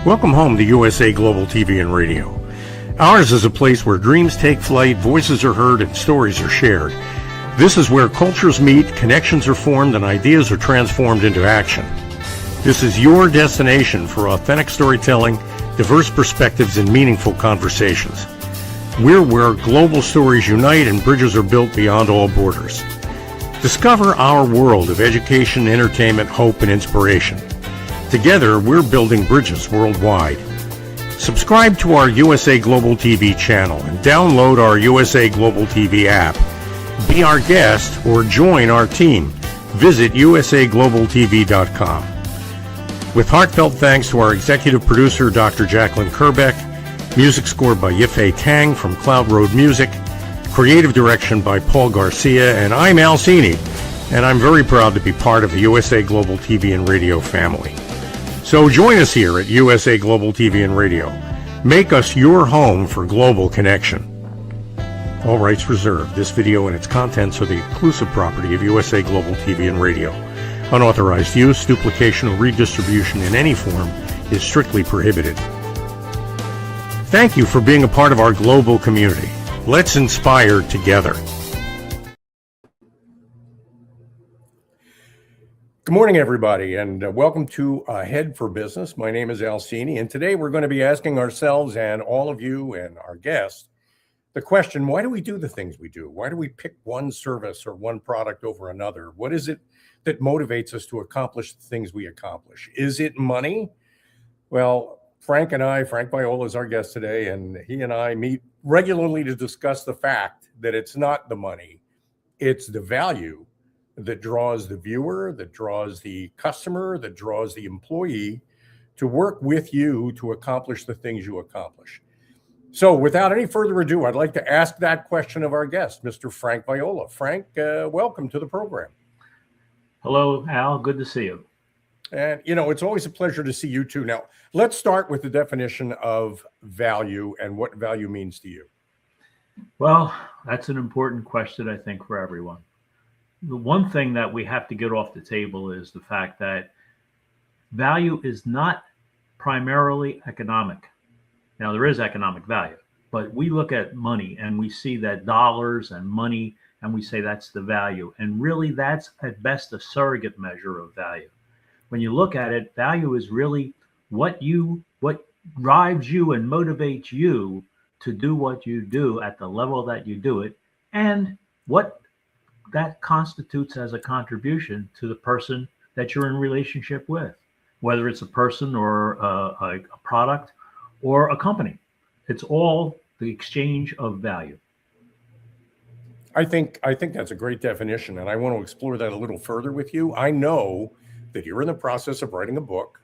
Welcome home to USA Global TV and Radio. Ours is a place where dreams take flight, voices are heard, and stories are shared. This is where cultures meet, connections are formed, and ideas are transformed into action. This is your destination for authentic storytelling, diverse perspectives, and meaningful conversations. We're where global stories unite and bridges are built beyond all borders. Discover our world of education, entertainment, hope, and inspiration. Together, we're building bridges worldwide. Subscribe to our USA Global TV channel and download our USA Global TV app. Be our guest or join our team. Visit usaglobaltv.com. With heartfelt thanks to our executive producer, Dr. Jacalyn Kerbeck, music scored by Yifei Tang from Cloud Road Music, creative direction by Paul Garcia, and I'm Al Cini, and I'm very proud to be part of the USA Global TV and Radio family. So join us here at USA Global TV and Radio. Make us your home for global connection. All rights reserved. This video and its contents are the exclusive property of USA Global TV and Radio. Unauthorized use, duplication, or redistribution in any form is strictly prohibited. Thank you for being a part of our global community. Let's inspire together. Good morning, everybody, and welcome to Ahead for Business. My name is Al Cini, and today we're going to be asking ourselves and all of you and our guests the question, why do we do the things we do? Why do we pick one service or one product over another? What is it that motivates us to accomplish the things we accomplish? Is it money? Well, Frank Viola is our guest today, and he and I meet regularly to discuss the fact that it's not the money, it's the value that draws the viewer, that draws the customer, that draws the employee to work with you to accomplish the things you accomplish. So without any further ado, I'd like to ask that question of our guest, Mr. Frank Viola. Frank, welcome to the program. Hello, Al. Good to see you. And, it's always a pleasure to see you too. Now, let's start with the definition of value and what value means to you. Well, that's an important question, I think, for everyone. The one thing that we have to get off the table is the fact that value is not primarily economic. Now, there is economic value, but we look at money and we see that dollars and money, and we say that's the value. And really, that's at best a surrogate measure of value. When you look at it, value is really what drives you and motivates you to do what you do at the level that you do it, and what that constitutes as a contribution to the person that you're in relationship with, whether it's a person or a product or a company. It's all the exchange of value. I think that's a great definition, and I want to explore that a little further with you. I know that you're in the process of writing a book.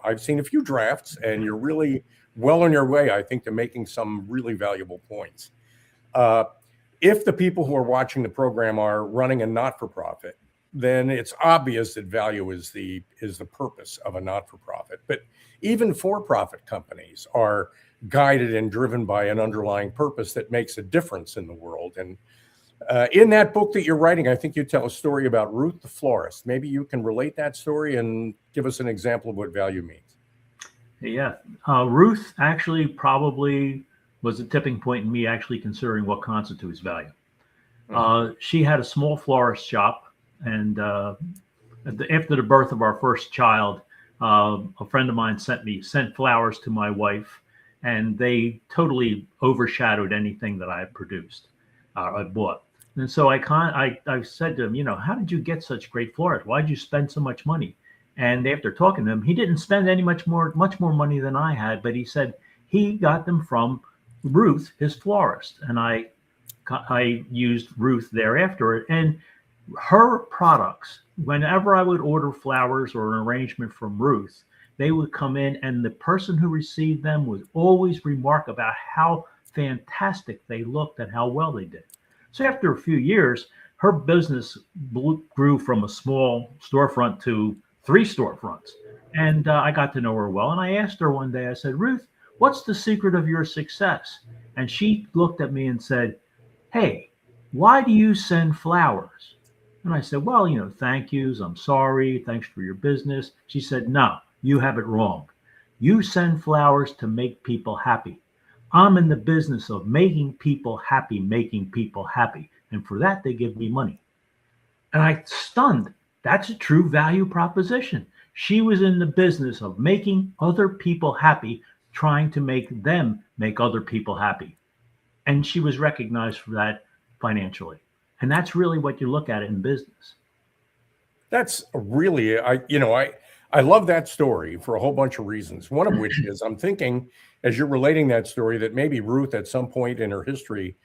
I've seen a few drafts, and you're really well on your way, I think, to making some really valuable points. If the people who are watching the program are running a not-for-profit, then it's obvious that value is the purpose of a not-for-profit. But even for-profit companies are guided and driven by an underlying purpose that makes a difference in the world. And in that book that you're writing, I think you tell a story about Ruth the florist. Maybe you can relate that story and give us an example of what value means. Yeah, Ruth actually probably was a tipping point in me actually considering what constitutes value. She had a small florist shop, and after the birth of our first child, a friend of mine sent flowers to my wife, and they totally overshadowed anything that I had produced, I bought. And so I said to him, how did you get such great flowers? Why did you spend so much money? And after talking to him, he didn't spend much more money than I had, but he said he got them from Ruth, his florist, and I used Ruth thereafter. And her products, whenever I would order flowers or an arrangement from Ruth, they would come in, and the person who received them would always remark about how fantastic they looked and how well they did. So after a few years, her business grew from a small storefront to 3 storefronts, and I got to know her well. And I asked her one day, I said, Ruth, what's the secret of your success? And she looked at me and said, hey, why do you send flowers? And I said, well, thank yous. I'm sorry. Thanks for your business. She said, no, you have it wrong. You send flowers to make people happy. I'm in the business of making people happy, making people happy. And for that, they give me money. And I stunned. That's a true value proposition. She was in the business of making other people happy, trying to make them make other people happy. And she was recognized for that financially. And that's really what you look at in business. That's really, I love that story for a whole bunch of reasons. One of which is I'm thinking, as you're relating that story, that maybe Ruth at some point in her history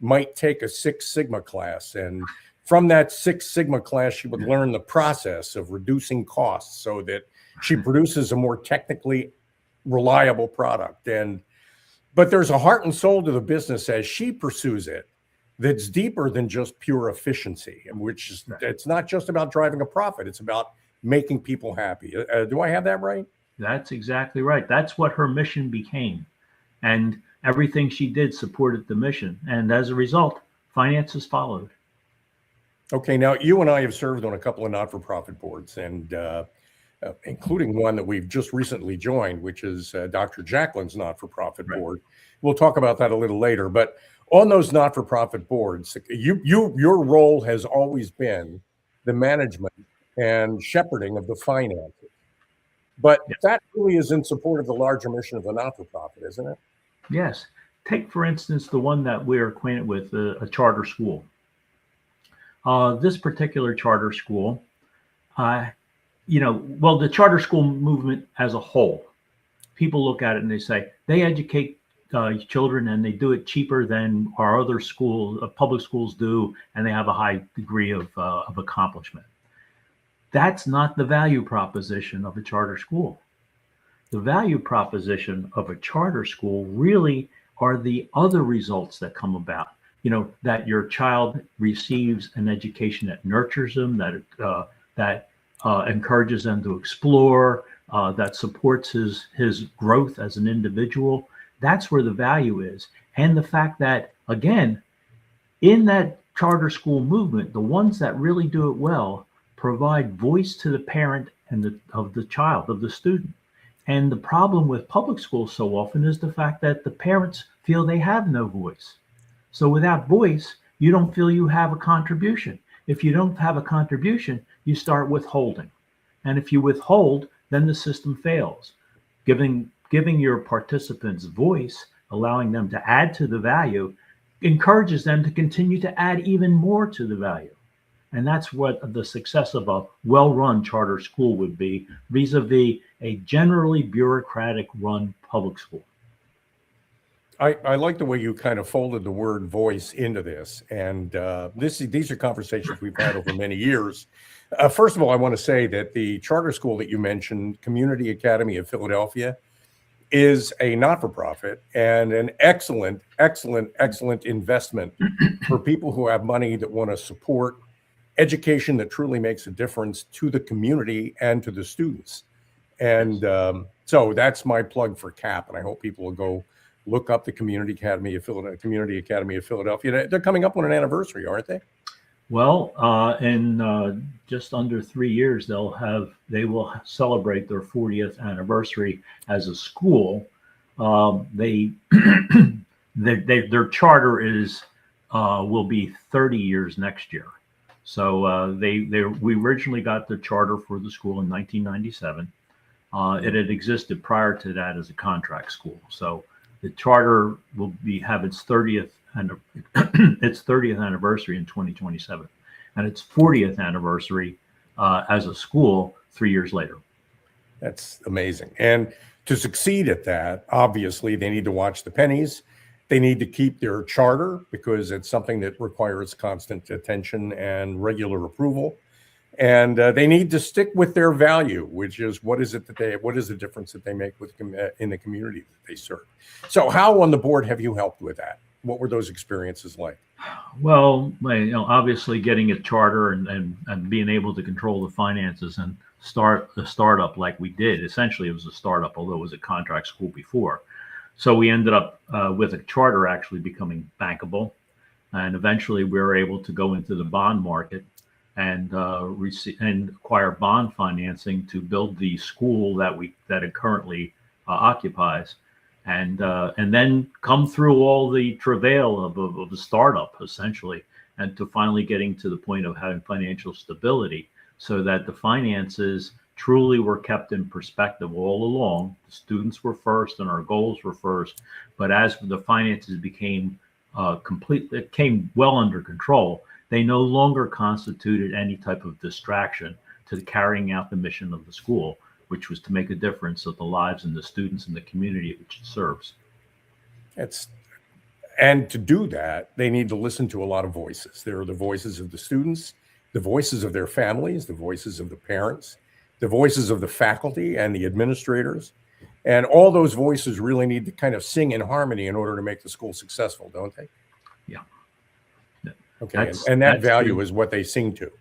might take a Six Sigma class. And from that Six Sigma class, she would learn the process of reducing costs so that she produces a more technically reliable product. But there's a heart and soul to the business as she pursues it that's deeper than just pure efficiency, and which is, it's not just about driving a profit. It's about making people happy. Do I have that right? That's exactly right. That's what her mission became. And everything she did supported the mission. And as a result, finances followed. Okay, now you and I have served on a couple of not-for-profit boards, and including one that we've just recently joined, which is Dr. Jacalyn's not-for-profit board. We'll talk about that a little later. But on those not-for-profit boards, your role has always been the management and shepherding of the finances. But that really is in support of the larger mission of the not-for-profit, isn't it? Yes. Take, for instance, the one that we're acquainted with, a charter school. This particular charter school, the charter school movement as a whole, people look at it and they say they educate children and they do it cheaper than our other schools, public schools do, and they have a high degree of accomplishment. That's not the value proposition of a charter school. The value proposition of a charter school really are the other results that come about. That your child receives an education that nurtures them, that encourages them to explore, that supports his growth as an individual. That's where the value is. And the fact that, again, in that charter school movement, the ones that really do it well provide voice to the parent and of the child, of the student. And the problem with public schools so often is the fact that the parents feel they have no voice. So without voice, you don't feel you have a contribution. If you don't have a contribution, you start withholding. And if you withhold, then the system fails. Giving your participants voice, allowing them to add to the value, encourages them to continue to add even more to the value. And that's what the success of a well-run charter school would be vis-a-vis a generally bureaucratic run public school. I like the way you kind of folded the word voice into this. And these are conversations we've had over many years. First of all, I want to say that the charter school that you mentioned, Community Academy of Philadelphia, is a not-for-profit and an excellent investment for people who have money that want to support education that truly makes a difference to the community and to the students. And so that's my plug for CAP, and I hope people will go look up the Community Academy of Philadelphia. They're coming up on an anniversary, aren't they? Well, in just under 3 years, they will celebrate their 40th anniversary as a school. Their charter will be 30 years next year. So we originally got the charter for the school in 1997. It had existed prior to that as a contract school. So the charter will have its 30th anniversary in 2027, and its 40th anniversary as a school 3 years later. That's amazing. And to succeed at that, obviously, they need to watch the pennies. They need to keep their charter because it's something that requires constant attention and regular approval. And they need to stick with their value, which is what is the difference that they make in the community that they serve. So how on the board have you helped with that? What were those experiences like? Well, obviously getting a charter and being able to control the finances and start a startup like we did. Essentially, it was a startup, although it was a contract school before. So we ended up with a charter actually becoming bankable. And eventually we were able to go into the bond market and acquire bond financing to build the school that it currently occupies, and then come through all the travail of a startup, essentially, and to finally getting to the point of having financial stability, so that the finances truly were kept in perspective all along. The students were first and our goals were first, but as the finances became it came well under control, they no longer constituted any type of distraction to carrying out the mission of the school, which was to make a difference of the lives and the students and the community which it serves. And to do that, they need to listen to a lot of voices. There are the voices of the students, the voices of their families, the voices of the parents, the voices of the faculty and the administrators. And all those voices really need to kind of sing in harmony in order to make the school successful, don't they? Yeah. Okay. And that value is what they sing to.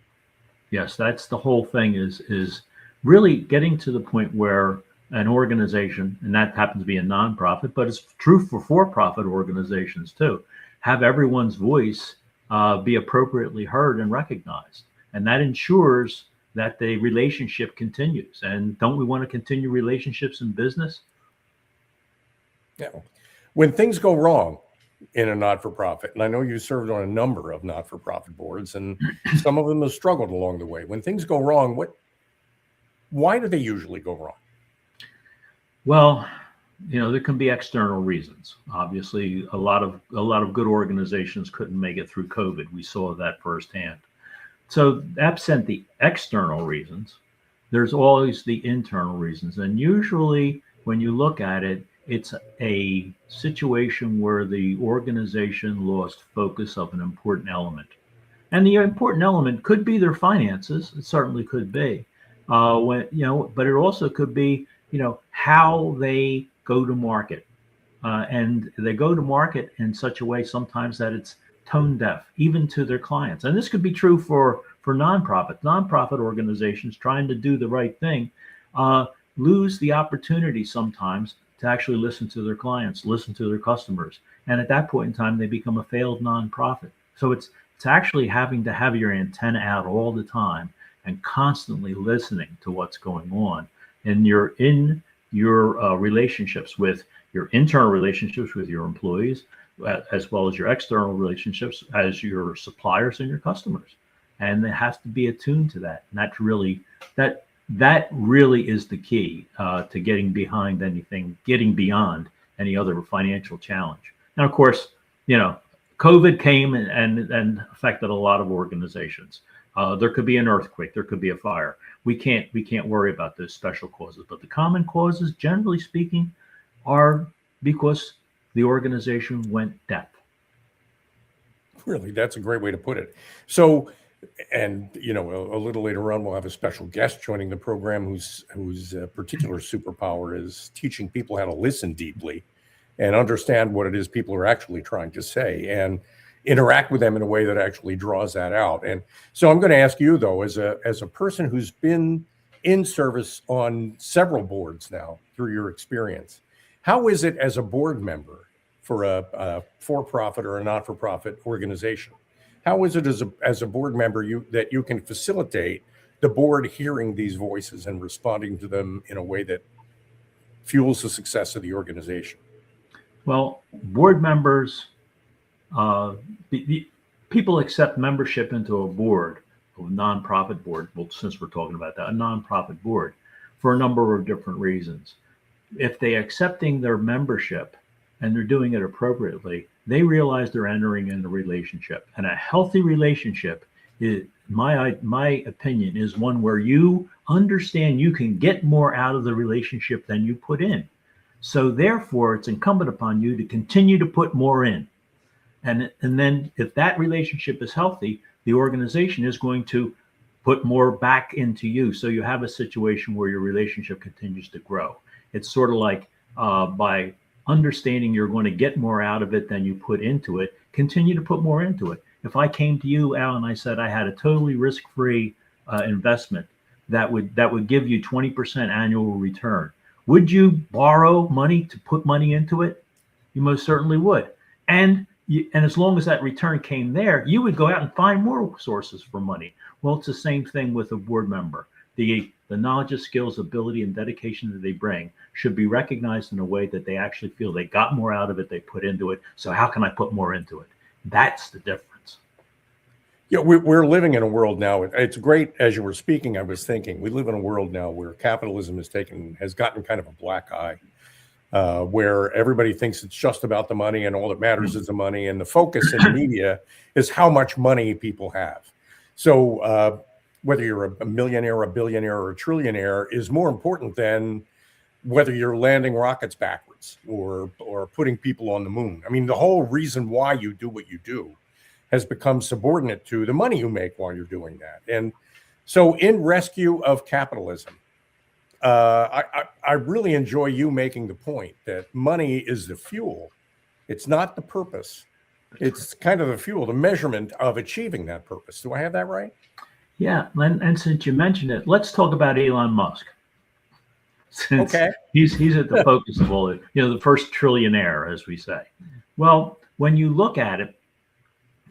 Yes, that's the whole thing, is really getting to the point where an organization, and that happens to be a nonprofit, but it's true for-profit organizations too, have everyone's voice be appropriately heard and recognized. And that ensures that the relationship continues. And don't we want to continue relationships in business? Yeah. When things go wrong in a not-for-profit, and I know you served on a number of not-for-profit boards, and some of them have struggled along the way. When things go wrong, why do they usually go wrong? Well, there can be external reasons. Obviously, a lot of good organizations couldn't make it through COVID. We saw that firsthand. So absent the external reasons, there's always the internal reasons. And usually when you look at it, it's a situation where the organization lost focus of an important element. And the important element could be their finances. It certainly could be. But it also could be, how they go to market. And they go to market in such a way sometimes that it's tone deaf, even to their clients. And this could be true for nonprofit organizations trying to do the right thing, lose the opportunity sometimes to actually listen to their clients, listen to their customers. And at that point in time, they become a failed nonprofit. So it's actually having to have your antenna out all the time and constantly listening to what's going on. And you're in your relationships with your internal relationships with your employees, as well as your external relationships as your suppliers and your customers. And it has to be attuned to that. And that's really, that really is the key to getting beyond any other financial challenge. And of course, COVID came and affected a lot of organizations. There could be an earthquake, there could be a fire. We can't worry about those special causes, but the common causes, generally speaking, are because the organization went deaf. Really, that's a great way to put it. So, and a little later on, we'll have a special guest joining the program whose particular superpower is teaching people how to listen deeply and understand what it is people are actually trying to say and interact with them in a way that actually draws that out. And so I'm going to ask you, though, as a person who's been in service on several boards now through your experience, how is it as a board member for a for-profit or a not-for-profit organization? How is it as a board member that you can facilitate the board hearing these voices and responding to them in a way that fuels the success of the organization? Well, board members, people accept membership into a board, a nonprofit board. Well, since we're talking about that, a nonprofit board, for a number of different reasons. If they're accepting their membership and they're doing it appropriately, they realize they're entering in a relationship. And a healthy relationship, is, my opinion, is one where you understand you can get more out of the relationship than you put in. So therefore, it's incumbent upon you to continue to put more in. And then if that relationship is healthy, the organization is going to put more back into you. So you have a situation where your relationship continues to grow. It's sort of like by understanding you're going to get more out of it than you put into it, continue to put more into it. If I came to you, Al, and I said I had a totally risk-free investment that would give you 20% annual return, would you borrow money to put money into it? You most certainly would. And as long as that return came there, you would go out and find more sources for money. Well, it's the same thing with a board member. The the knowledge, skills, ability, and dedication that they bring should be recognized in a way that they actually feel they got more out of it, they put into it. So how can I put more into it? That's the difference. Yeah, we're living in a world now. It's great. As you were speaking, I was thinking we live in a world now where capitalism has gotten kind of a black eye, where everybody thinks it's just about the money and all that matters is the money. And the focus in the media is how much money people have. So whether you're a millionaire, a billionaire, or a trillionaire is more important than whether you're landing rockets backwards or putting people on the moon. I mean, the whole reason why you do what you do has become subordinate to the money you make while you're doing that. And so in rescue of capitalism, I really enjoy you making the point that money is the fuel. It's not the purpose. It's kind of the fuel, the measurement of achieving that purpose. Do I have that right? Yeah. And since you mentioned it, let's talk about Elon Musk. Since he's at the focus of all it, the first trillionaire, as we say. Well, when you look at it,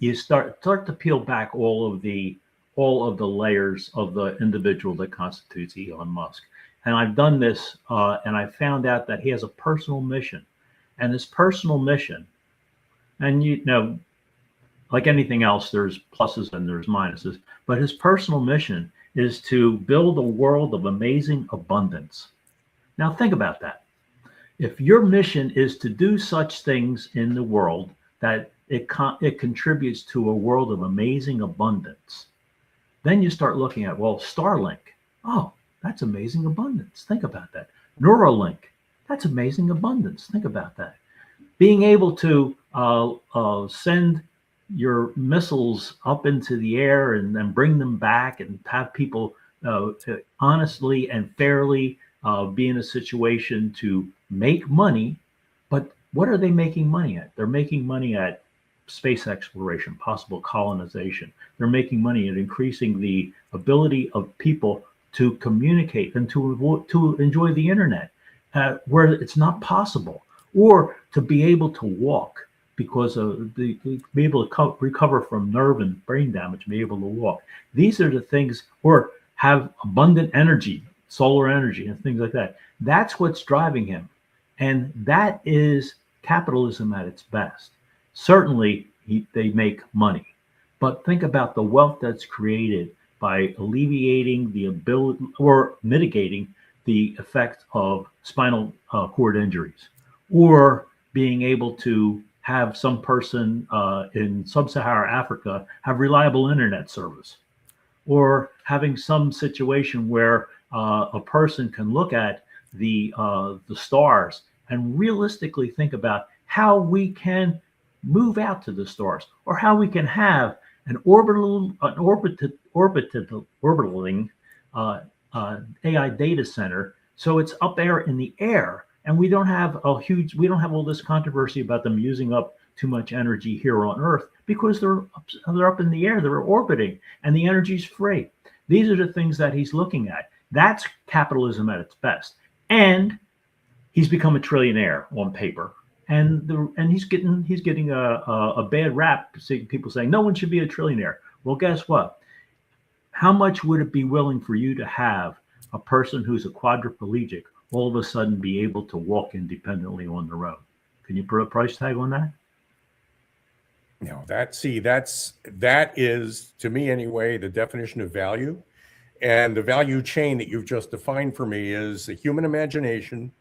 you start to peel back all of the layers of the individual that constitutes Elon Musk. And I've done this, and I found out that he has a personal mission. And this personal mission, and like anything else, there's pluses and there's minuses, but his personal mission is to build a world of amazing abundance. Now think about that. If your mission is to do such things in the world that it contributes to a world of amazing abundance, then you start looking at, well, Starlink. Oh, that's amazing abundance. Think about that. Neuralink. That's amazing abundance. Think about that. Being able to send your missiles up into the air and then bring them back and have people honestly and fairly be in a situation to make money. But what are they making money at? They're making money at space exploration, possible colonization. They're making money at increasing the ability of people to communicate and to enjoy the internet where it's not possible, or to be able to walk because of be able to recover from nerve and brain damage, be able to walk. These are the things, or have abundant energy, solar energy and things like that. That's what's driving him. And that is capitalism at its best. Certainly, they make money. But think about the wealth that's created by alleviating the ability or mitigating the effect of spinal cord injuries, or being able to have some person in sub-Saharan Africa have reliable internet service, or having some situation where a person can look at the stars and realistically think about how we can move out to the stars, or how we can have an orbiting AI data center, so it's up there in the air, and we don't have all this controversy about them using up too much energy here on Earth, because they're up in the air, they're orbiting, and the energy's free. These are the things that he's looking at. That's capitalism at its best. And he's become a trillionaire on paper. And he's getting a bad rap. People saying no one should be a trillionaire. Well, guess what? How much would it be willing for you to have a person who's a quadriplegic all of a sudden be able to walk independently on their own? Can you put a price tag on that? No, that is, to me anyway, the definition of value. And the value chain that you've just defined for me is the human imagination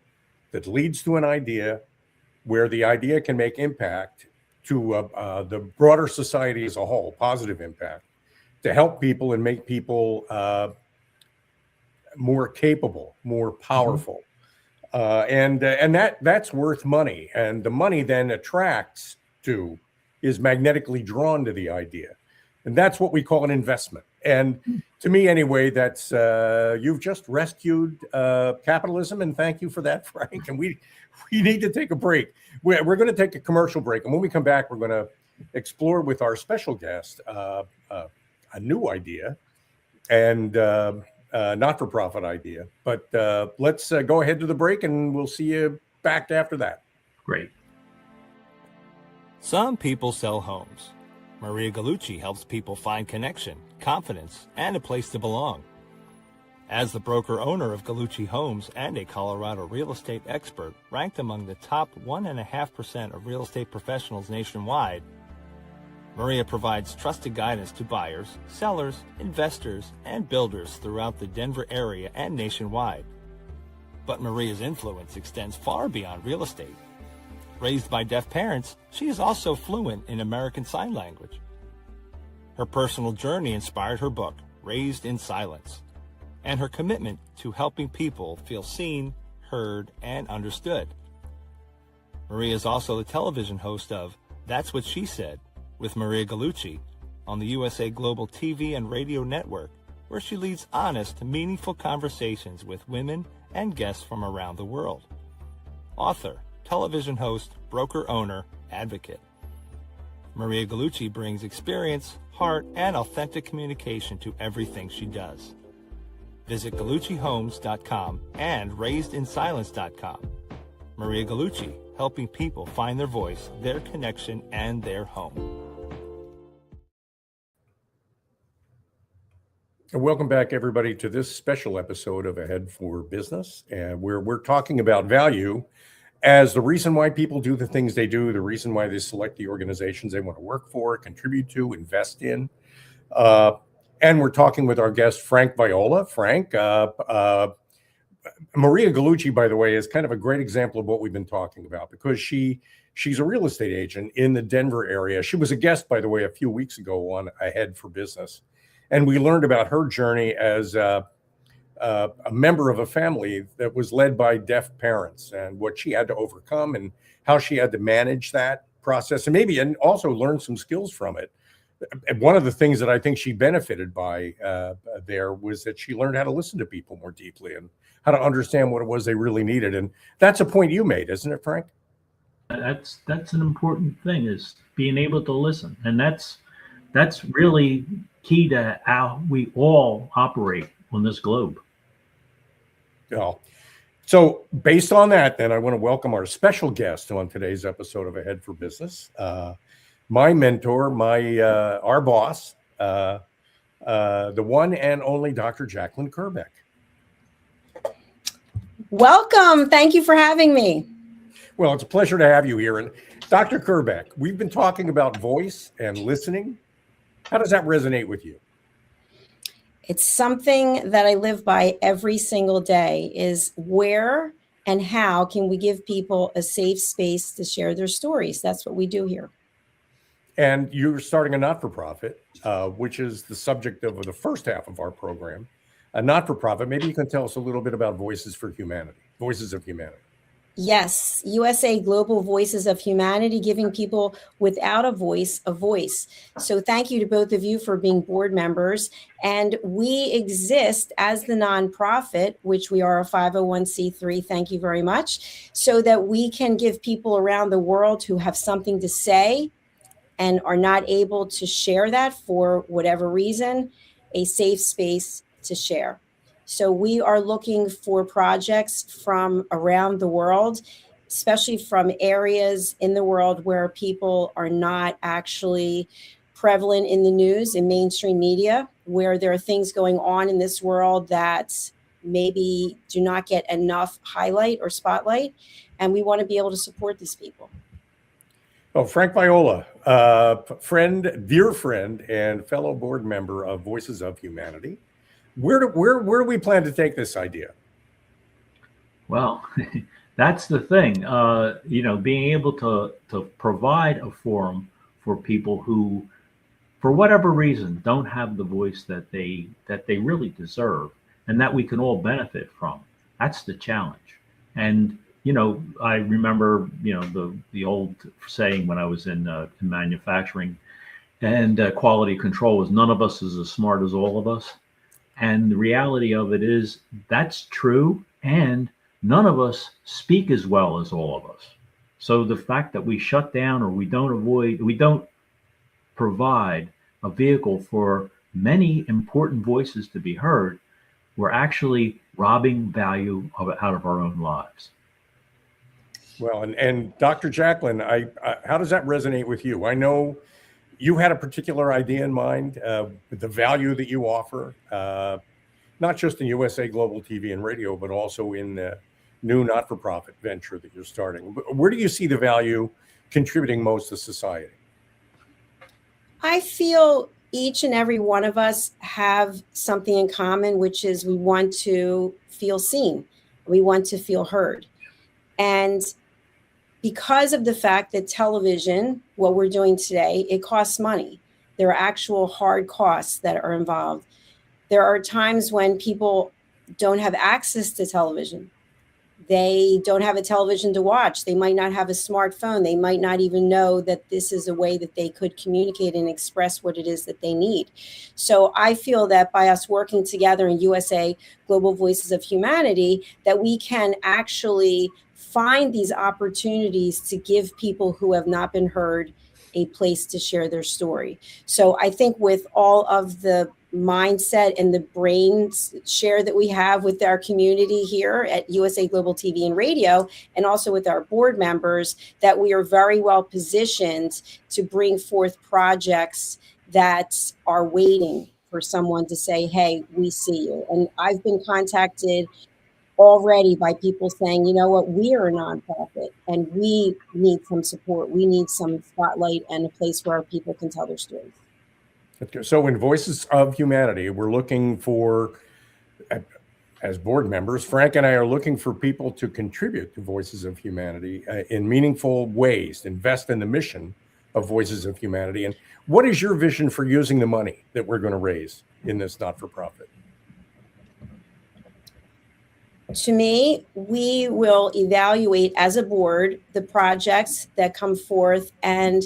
that leads to an idea, where the idea can make impact to the broader society as a whole, positive impact, to help people and make people more capable, more powerful. And that's worth money. And the money then is magnetically drawn to the idea. And that's what we call an investment. And to me, anyway, that's you've just rescued capitalism, and thank you for that, Frank. And we need to take a break. We're going to take a commercial break, and when we come back, we're going to explore with our special guest a new idea and not-for-profit idea. But let's go ahead to the break, and we'll see you back after that. Great. Some people sell homes. Maria Galucci helps people find connection, confidence, and a place to belong. As the broker-owner of Galucci Homes and a Colorado real estate expert ranked among the top 1.5% of real estate professionals nationwide, Maria provides trusted guidance to buyers, sellers, investors, and builders throughout the Denver area and nationwide. But Maria's influence extends far beyond real estate. Raised by deaf parents, she is also fluent in American Sign Language. Her personal journey inspired her book, Raised in Silence, and her commitment to helping people feel seen, heard, and understood. Maria is also the television host of That's What She Said with Maria Galucci on the USA Global TV and Radio Network, where she leads honest, meaningful conversations with women and guests from around the world. Author, television host, broker owner, advocate. Maria Galucci brings experience, heart, and authentic communication to everything she does. Visit GalucciHomes.com and RaisedInSilence.com. Maria Galucci, helping people find their voice, their connection, and their home. Welcome back, everybody, to this special episode of Ahead for Business, where we're talking about value as the reason why people do the things they do, the reason why they select the organizations they want to work for, contribute to, invest in. And we're talking with our guest, Frank Viola. Frank, Maria Galucci, by the way, is kind of a great example of what we've been talking about, because she's a real estate agent in the Denver area. She was a guest, by the way, a few weeks ago on Ahead for Business. And we learned about her journey as a member of a family that was led by deaf parents, and what she had to overcome and how she had to manage that process, and also learn some skills from it. And one of the things that I think she benefited by there was that she learned how to listen to people more deeply and how to understand what it was they really needed. And that's a point you made, isn't it, Frank? That's an important thing, is being able to listen. And that's really key to how we all operate on this globe. Yeah. So based on that, then I want to welcome our special guest on today's episode of Ahead for Business. My mentor, our boss, the one and only Dr. Jacalyn Kerbeck. Welcome. Thank you for having me. Well, it's a pleasure to have you here. And Dr. Kerbeck, we've been talking about voice and listening. How does that resonate with you? It's something that I live by every single day, is where and how can we give people a safe space to share their stories? That's what we do here. And you're starting a not-for-profit, which is the subject of the first half of our program. A not-for-profit. Maybe you can tell us a little bit about Voices of Humanity. Yes, USA Global Voices of Humanity, giving people without a voice. So thank you to both of you for being board members. And we exist as the nonprofit, which we are a 501c3. Thank you very much. So that we can give people around the world who have something to say and are not able to share that for whatever reason, a safe space to share. So we are looking for projects from around the world, especially from areas in the world where people are not actually prevalent in the news and mainstream media, where there are things going on in this world that maybe do not get enough highlight or spotlight. And we want to be able to support these people. Oh, Frank Viola, dear friend, and fellow board member of Voices of Humanity. Where do we plan to take this idea? Well, that's the thing. Being able to provide a forum for people who, for whatever reason, don't have the voice that they really deserve, and that we can all benefit from. That's the challenge. And I remember the old saying when I was in manufacturing and quality control was, none of us is as smart as all of us. And the reality of it is that's true, and none of us speak as well as all of us. So the fact that we shut down or we don't provide a vehicle for many important voices to be heard, we're actually robbing value out of our own lives. Well, and Dr. Jacalyn, how does that resonate with you? I know you had a particular idea in mind, the value that you offer. not just in USA Global TV and Radio, but also in the new not-for-profit venture that you're starting. Where do you see the value contributing most to society? I feel each and every one of us have something in common, which is we want to feel seen. We want to feel heard. And because of the fact that television, what we're doing today, it costs money. There are actual hard costs that are involved. There are times when people don't have access to television. They don't have a television to watch. They might not have a smartphone. They might not even know that this is a way that they could communicate and express what it is that they need. So I feel that by us working together in USA Global Voices of Humanity, that we can actually find these opportunities to give people who have not been heard a place to share their story. So I think with all of the mindset and the brain share that we have with our community here at USA Global TV and Radio, and also with our board members, that we are very well positioned to bring forth projects that are waiting for someone to say, hey, we see you. And I've been contacted already by people saying, you know what, we are a nonprofit and we need some support. We need some spotlight and a place where our people can tell their stories. So in Voices of Humanity, we're looking for, as board members, Frank and I are looking for people to contribute to Voices of Humanity in meaningful ways, invest in the mission of Voices of Humanity. And what is your vision for using the money that we're going to raise in this not-for-profit? To me, we will evaluate as a board the projects that come forth and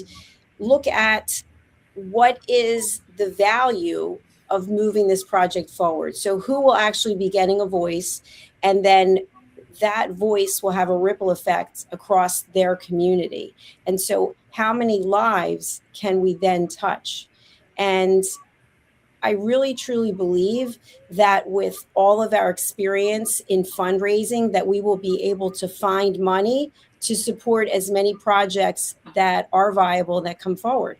look at what is the value of moving this project forward. So who will actually be getting a voice, and then that voice will have a ripple effect across their community. And so how many lives can we then touch? And I really truly believe that with all of our experience in fundraising, that we will be able to find money to support as many projects that are viable that come forward.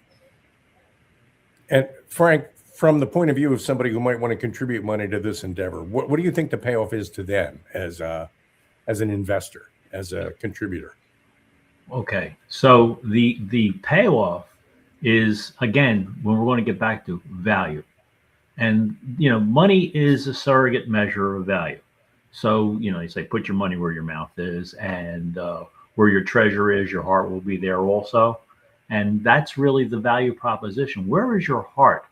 And Frank, from the point of view of somebody who might want to contribute money to this endeavor, what do you think the payoff is to them as an investor, as a contributor? Okay, so the payoff is, again, when we're going to get back to value. And, you know, money is a surrogate measure of value. So, you know, you say, put your money where your mouth is, and where your treasure is, your heart will be there also. And that's really the value proposition. Where is your heart,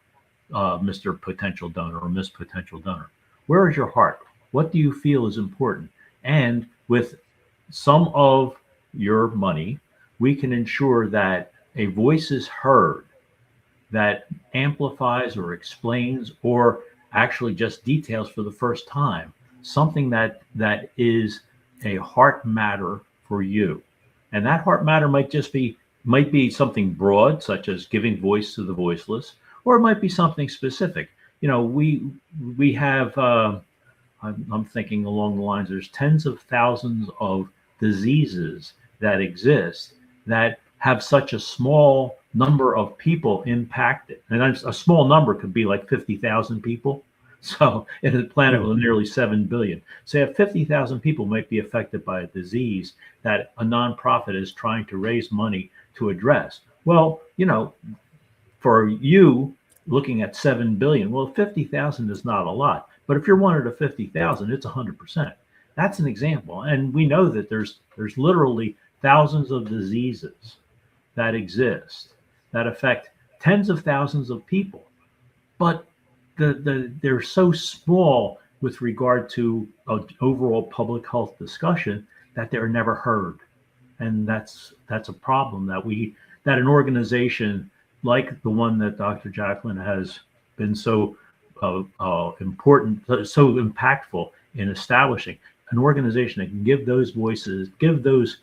Mr. Potential Donor or Miss Potential Donor? Where is your heart? What do you feel is important? And with some of your money, we can ensure that a voice is heard that amplifies or explains or actually just details for the first time something that is a heart matter for you. And that heart matter might be something broad, such as giving voice to the voiceless, or it might be something specific. You know, we have, I'm thinking along the lines, there's tens of thousands of diseases that exist that have such a small number of people impacted. And a small number could be like 50,000 people. So in a planet with nearly 7 billion. So if 50,000 people might be affected by a disease that a nonprofit is trying to raise money to address. Well, you know, for you looking at 7 billion, well, 50,000 is not a lot. But if you're one of the 50,000, it's 100%. That's an example. And we know that there's literally thousands of diseases that exist that affect tens of thousands of people. But they're so small with regard to an overall public health discussion that they're never heard. And that's a problem that an organization like the one that Dr. Jacalyn has been so important, so impactful in establishing, an organization that can give those voices, give those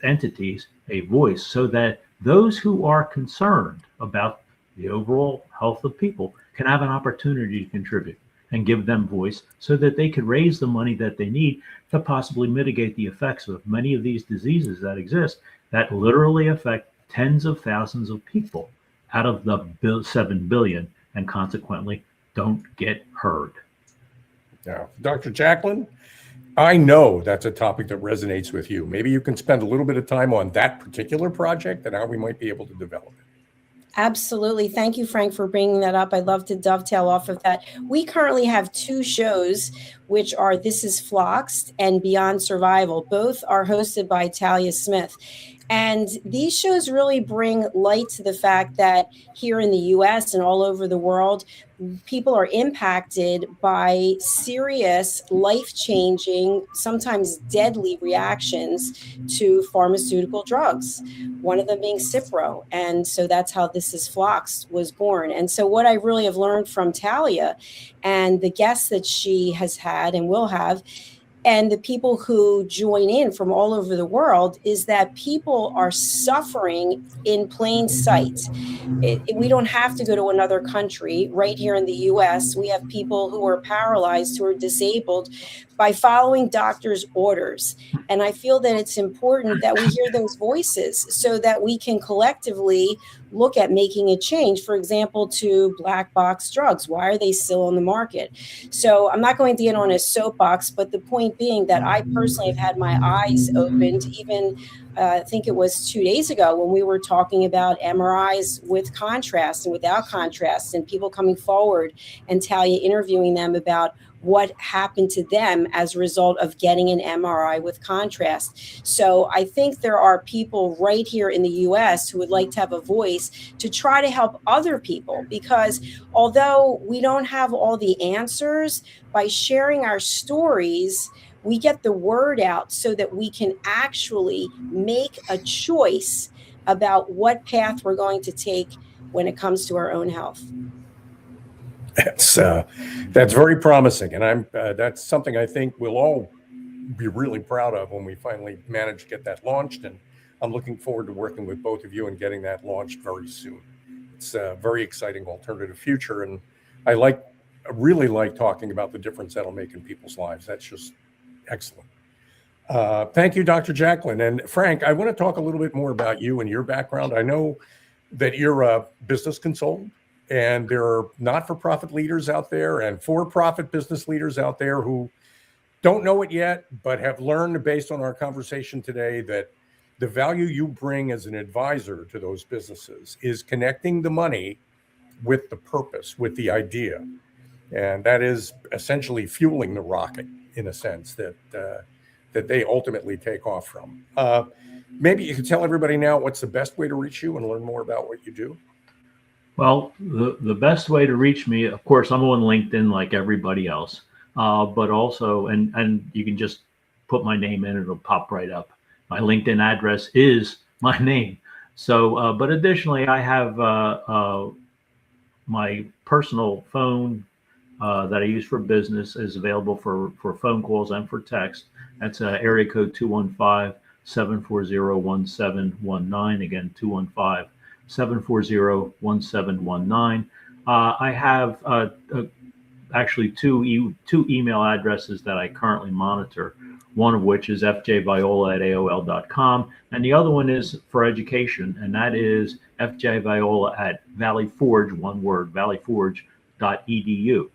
entities a voice, so that those who are concerned about the overall health of people can have an opportunity to contribute and give them voice, so that they could raise the money that they need to possibly mitigate the effects of many of these diseases that exist that literally affect tens of thousands of people out of the 7 billion, and consequently don't get heard. Yeah. Dr. Jacalyn, I know that's a topic that resonates with you. Maybe you can spend a little bit of time on that particular project and how we might be able to develop it. Absolutely. Thank you, Frank, for bringing that up. I'd love to dovetail off of that. We currently have two shows, which are This is Floxed and Beyond Survival. Both are hosted by Talia Smith. And these shows really bring light to the fact that here in the US and all over the world, people are impacted by serious, life-changing, sometimes deadly reactions to pharmaceutical drugs, one of them being Cipro. And so that's how This is Floxed was born. And so what I really have learned from Talia and the guests that she has had and will have, and the people who join in from all over the world, is that people are suffering in plain sight. We don't have to go to another country. Right here in the US, we have people who are paralyzed, who are disabled by following doctors' orders. And I feel that it's important that we hear those voices so that we can collectively look at making a change. For example, to black box drugs. Why are they still on the market? So I'm not going to get on a soapbox, but the point being that I personally have had my eyes opened, even I think it was 2 days ago when we were talking about MRIs with contrast and without contrast, and people coming forward and Talia interviewing them about what happened to them as a result of getting an MRI with contrast. So I think there are people right here in the US who would like to have a voice to try to help other people, because although we don't have all the answers, by sharing our stories, we get the word out so that we can actually make a choice about what path we're going to take when it comes to our own health. That's very promising, and that's something I think we'll all be really proud of when we finally manage to get that launched. And I'm looking forward to working with both of you and getting that launched very soon. It's a very exciting alternative future, and I really like talking about the difference that'll make in people's lives. That's just excellent. Thank you, Dr. Jacalyn. And Frank, I want to talk a little bit more about you and your background. I know that you're a business consultant, and there are not-for-profit leaders out there and for-profit business leaders out there who don't know it yet, but have learned based on our conversation today that the value you bring as an advisor to those businesses is connecting the money with the purpose, with the idea. And that is essentially fueling the rocket, in a sense, that they ultimately take off from. Maybe you could tell everybody now what's the best way to reach you and learn more about what you do. Well, the best way to reach me, of course, I'm on LinkedIn like everybody else, but also, and you can just put my name in, it'll pop right up. My LinkedIn address is my name. So, but additionally, I have my personal phone that I use for business is available for phone calls and for text. That's area code 215-740-1719. Again, 215-740-1719. I have actually two email addresses that I currently monitor, one of which is fjviola@aol.com, and the other one is for education, and that is fjviola@valleyforge, one word, valleyforge.edu.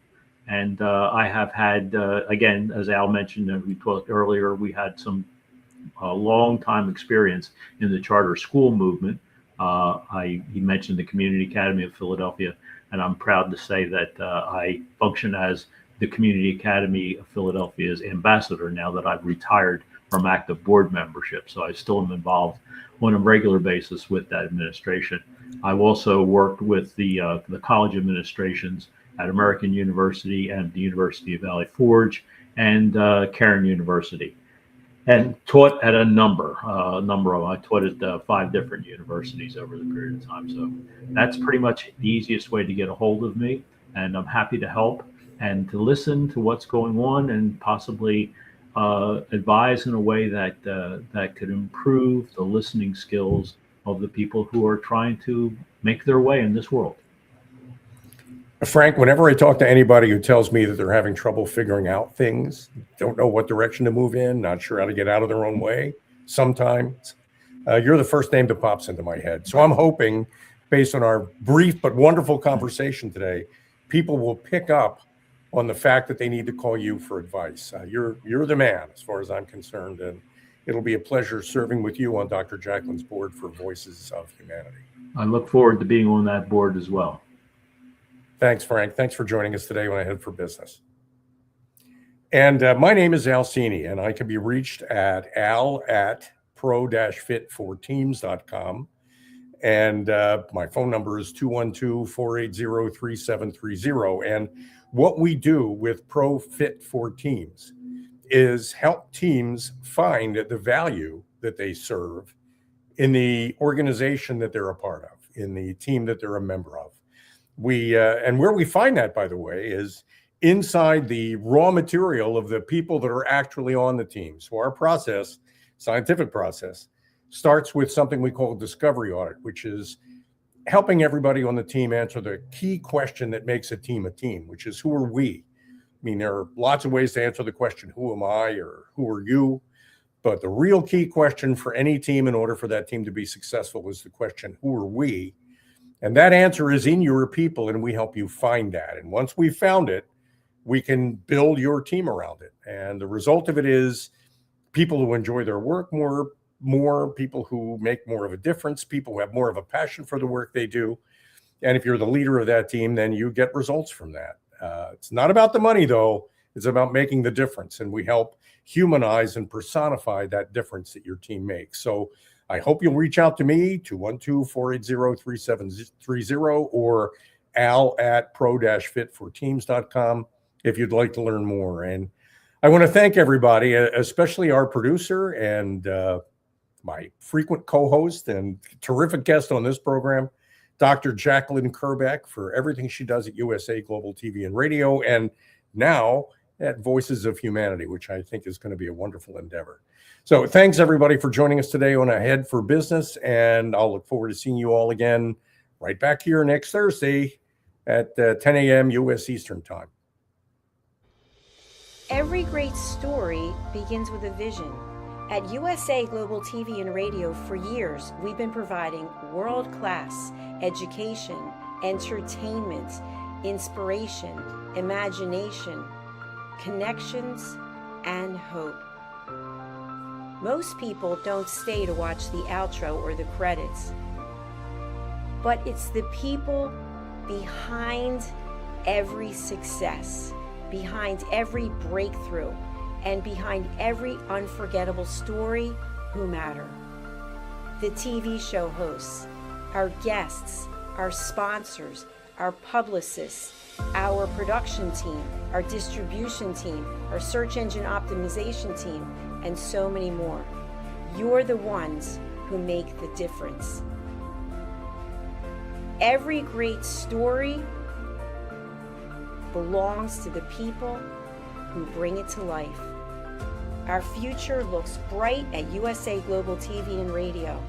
And I have had, again, as Al mentioned, and we talked earlier, we had some long time experience in the charter school movement. He mentioned the Community Academy of Philadelphia, and I'm proud to say that I function as the Community Academy of Philadelphia's ambassador now that I've retired from active board membership. So I still am involved on a regular basis with that administration. I've also worked with the college administrations at American University and the University of Valley Forge and Cairn University, and taught at a number of them. I taught at 5 different universities over the period of time. So that's pretty much the easiest way to get a hold of me, and I'm happy to help and to listen to what's going on and possibly advise in a way that that could improve the listening skills of the people who are trying to make their way in this world. Frank, whenever I talk to anybody who tells me that they're having trouble figuring out things, don't know what direction to move in, not sure how to get out of their own way, sometimes you're the first name that pops into my head. So I'm hoping, based on our brief but wonderful conversation today, people will pick up on the fact that they need to call you for advice. You're the man as far as I'm concerned, and it'll be a pleasure serving with you on Dr. Jacalyn's board for Voices of Humanity. I look forward to being on that board as well. Thanks, Frank. Thanks for joining us today when I head for business. And my name is Al Cini, and I can be reached at al@pro-fit4teams.com. And my phone number is 212-480-3730. And what we do with PRŌ-FIT4TEAMS is help teams find the value that they serve in the organization that they're a part of, in the team that they're a member of. And where we find that, by the way, is inside the raw material of the people that are actually on the team. So our process, scientific process, starts with something we call a discovery audit, which is helping everybody on the team answer the key question that makes a team, which is, who are we? I mean, there are lots of ways to answer the question, who am I, or who are you? But the real key question for any team, in order for that team to be successful, is the question, who are we? And that answer is in your people, and we help you find that. And once we've found it, we can build your team around it. And the result of it is people who enjoy their work more, people who make more of a difference, people who have more of a passion for the work they do. And if you're the leader of that team, then you get results from that. It's not about the money, though. It's about making the difference. And we help humanize and personify that difference that your team makes. So I hope you'll reach out to me, 212-480-3730, or al@pro-fit4teams.com if you'd like to learn more. And I want to thank everybody, especially our producer and my frequent co-host and terrific guest on this program, Dr. Jacalyn Kerbeck, for everything she does at USA Global TV and Radio, and now at Voices of Humanity, which I think is going to be a wonderful endeavor. So thanks, everybody, for joining us today on Ahead for Business, and I'll look forward to seeing you all again right back here next Thursday at 10 a.m. U.S. Eastern Time. Every great story begins with a vision. At USA Global TV and Radio, for years, we've been providing world-class education, entertainment, inspiration, imagination, connections, and hope. Most people don't stay to watch the outro or the credits, but it's the people behind every success, behind every breakthrough, and behind every unforgettable story who matter. The TV show hosts, our guests, our sponsors, our publicists, our production team, our distribution team, our search engine optimization team, and so many more. You're the ones who make the difference. Every great story belongs to the people who bring it to life. Our future looks bright at USA Global TV and Radio,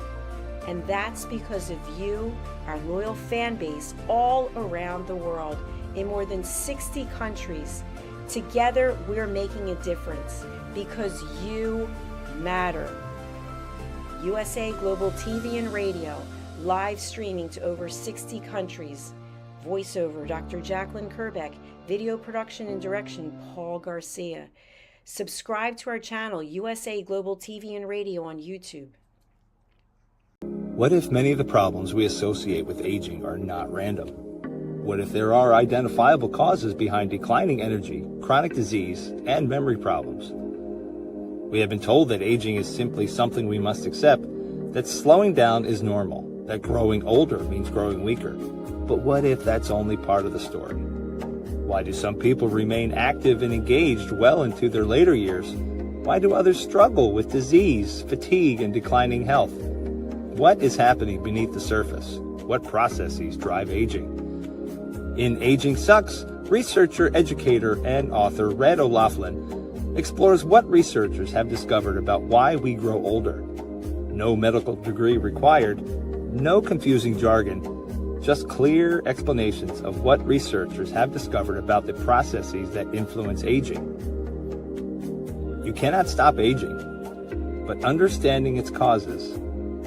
and that's because of you, our loyal fan base all around the world in more than 60 countries. Together, we're making a difference because you matter. USA Global TV and Radio, live streaming to over 60 countries. Voiceover, Dr. Jacalyn Kerbeck. Video production and direction, Paul Garcia. Subscribe to our channel, USA Global TV and Radio, on YouTube. What if many of the problems we associate with aging are not random? What if there are identifiable causes behind declining energy, chronic disease, and memory problems? We have been told that aging is simply something we must accept, that slowing down is normal, that growing older means growing weaker. But what if that's only part of the story? Why do some people remain active and engaged well into their later years? Why do others struggle with disease, fatigue, and declining health? What is happening beneath the surface? What processes drive aging? In Aging Sucks, researcher, educator, and author Red O'Loughlin explores what researchers have discovered about why we grow older. No medical degree required, no confusing jargon, just clear explanations of what researchers have discovered about the processes that influence aging. You cannot stop aging, but understanding its causes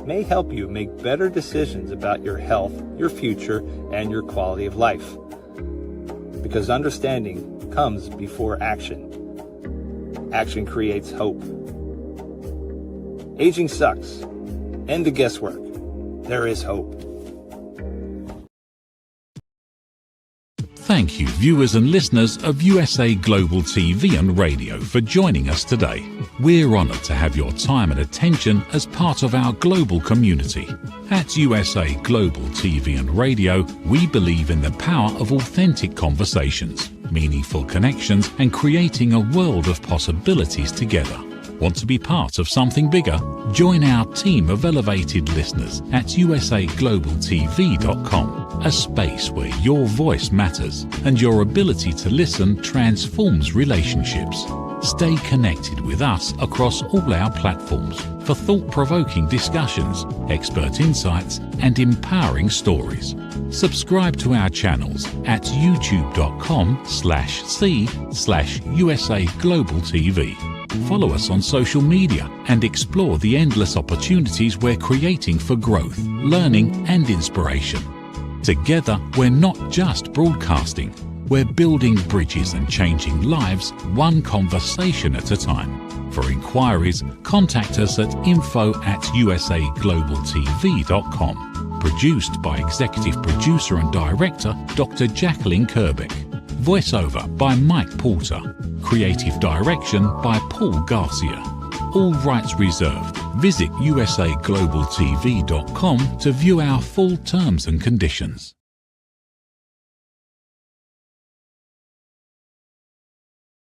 may help you make better decisions about your health, your future, and your quality of life. Because understanding comes before action. Action creates hope. Aging sucks. End the guesswork. There is hope. Thank you, viewers and listeners of USA Global TV and Radio, for joining us today. We're honoured to have your time and attention as part of our global community. At USA Global TV and Radio, we believe in the power of authentic conversations, meaningful connections, and creating a world of possibilities together. Want to be part of something bigger? Join our team of elevated listeners at usaglobaltv.com, a space where your voice matters and your ability to listen transforms relationships. Stay connected with us across all our platforms for thought-provoking discussions, expert insights, and empowering stories. Subscribe to our channels at youtube.com/c/USA-Global-TV. Follow us on social media and explore the endless opportunities we're creating for growth, learning, and inspiration. Together, we're not just broadcasting, we're building bridges and changing lives one conversation at a time. For inquiries, contact us at info@usaglobaltv.com. Produced by Executive Producer and Director Dr. Jacalyn Kerbeck. Voiceover by Mike Porter. Creative direction by Paul Garcia. All rights reserved. Visit usaglobaltv.com to view our full terms and conditions.